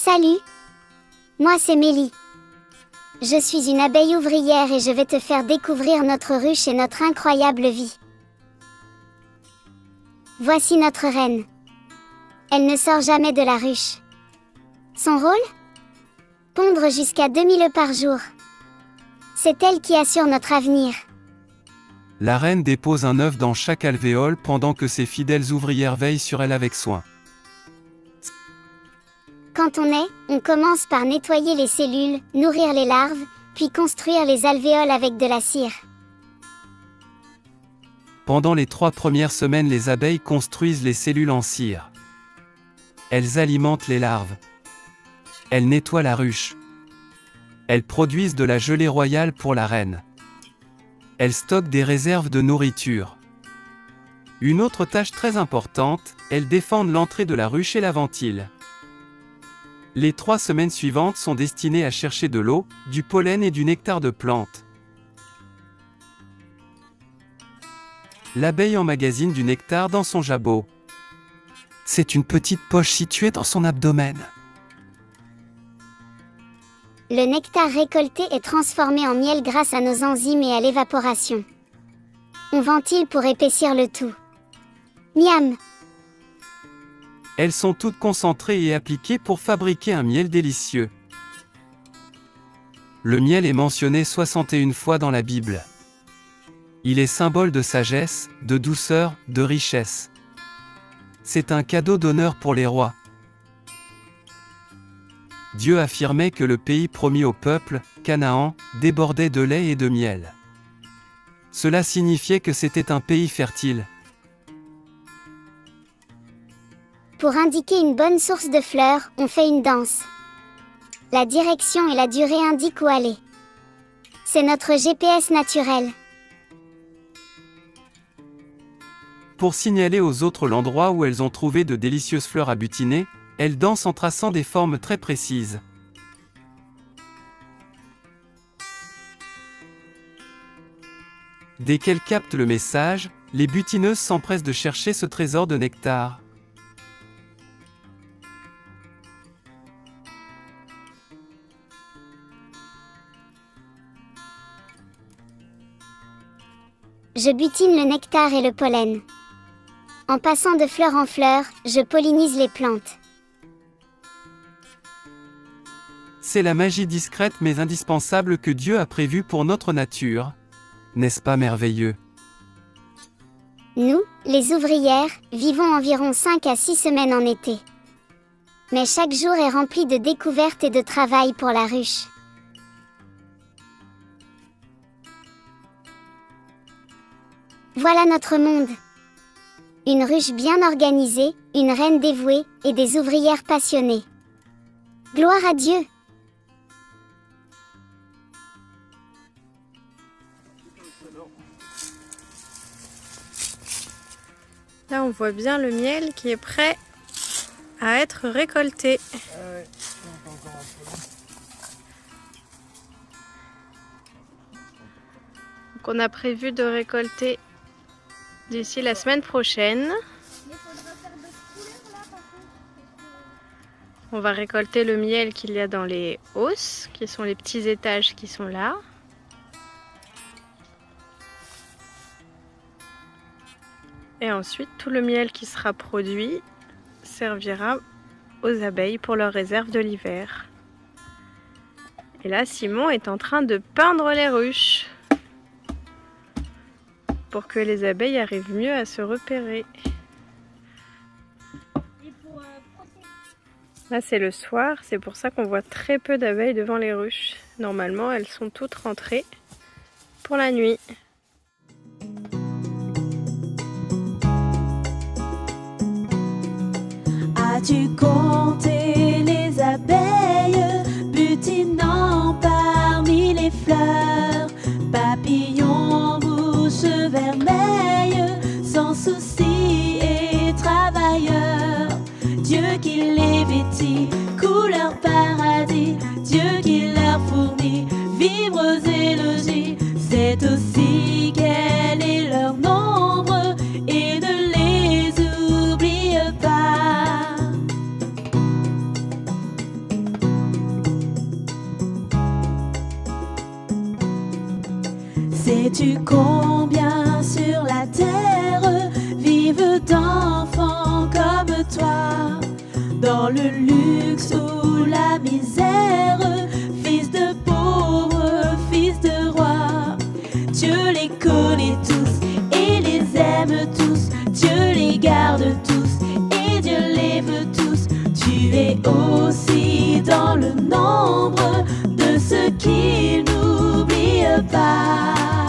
Salut, moi c'est Mélie. Je suis une abeille ouvrière et je vais te faire découvrir notre ruche et notre incroyable vie. Voici notre reine. Elle ne sort jamais de la ruche. Son rôle ? Pondre jusqu'à 2000 œufs par jour. C'est elle qui assure notre avenir. La reine dépose un œuf dans chaque alvéole pendant que ses fidèles ouvrières veillent sur elle avec soin. Quand on naît, on commence par nettoyer les cellules, nourrir les larves, puis construire les alvéoles avec de la cire. Pendant les 3 premières semaines, les abeilles construisent les cellules en cire. Elles alimentent les larves. Elles nettoient la ruche. Elles produisent de la gelée royale pour la reine. Elles stockent des réserves de nourriture. Une autre tâche très importante, elles défendent l'entrée de la ruche et la ventilent. Les 3 semaines suivantes sont destinées à chercher de l'eau, du pollen et du nectar de plantes. L'abeille emmagasine du nectar dans son jabot. C'est une petite poche située dans son abdomen. Le nectar récolté est transformé en miel grâce à nos enzymes et à l'évaporation. On ventile pour épaissir le tout. Miam! Elles sont toutes concentrées et appliquées pour fabriquer un miel délicieux. Le miel est mentionné 61 fois dans la Bible. Il est symbole de sagesse, de douceur, de richesse. C'est un cadeau d'honneur pour les rois. Dieu affirmait que le pays promis au peuple, Canaan, débordait de lait et de miel. Cela signifiait que c'était un pays fertile. Pour indiquer une bonne source de fleurs, on fait une danse. La direction et la durée indiquent où aller. C'est notre GPS naturel. Pour signaler aux autres l'endroit où elles ont trouvé de délicieuses fleurs à butiner, elles dansent en traçant des formes très précises. Dès qu'elles captent le message, les butineuses s'empressent de chercher ce trésor de nectar. Je butine le nectar et le pollen. En passant de fleur en fleur, je pollinise les plantes. C'est la magie discrète mais indispensable que Dieu a prévue pour notre nature. N'est-ce pas merveilleux? Nous, les ouvrières, vivons environ 5 à 6 semaines en été. Mais chaque jour est rempli de découvertes et de travail pour la ruche. Voilà notre monde. Une ruche bien organisée, une reine dévouée et des ouvrières passionnées. Gloire à Dieu! Là, on voit bien le miel qui est prêt à être récolté. Donc, on a prévu de récolter d'ici la semaine prochaine. On va récolter le miel qu'il y a dans les hausses, qui sont les petits étages qui sont là. Et ensuite, tout le miel qui sera produit servira aux abeilles pour leur réserve de l'hiver. Et là, Simon est en train de peindre les ruches pour que les abeilles arrivent mieux à se repérer. Là, c'est le soir, c'est pour ça qu'on voit très peu d'abeilles devant les ruches. Normalement, elles sont toutes rentrées pour la nuit. As-tu compté les abeilles butinant parmi les fleurs, papillons, bouche vermeille, sans souci et travailleurs? Dieu qui les vêtit, couleur paradis, Dieu qui leur fournit vivres et logis, c'est aussi quel est leur nombre et ne les oublie pas. Sais-tu combien sur la terre vivent d'enfants comme toi, dans le luxe ou la misère, fils de pauvres, fils de roi. Dieu les connaît tous et les aime tous, Dieu les garde tous et Dieu les veut tous. Tu es aussi dans le nombre de ceux qui n'oublient pas.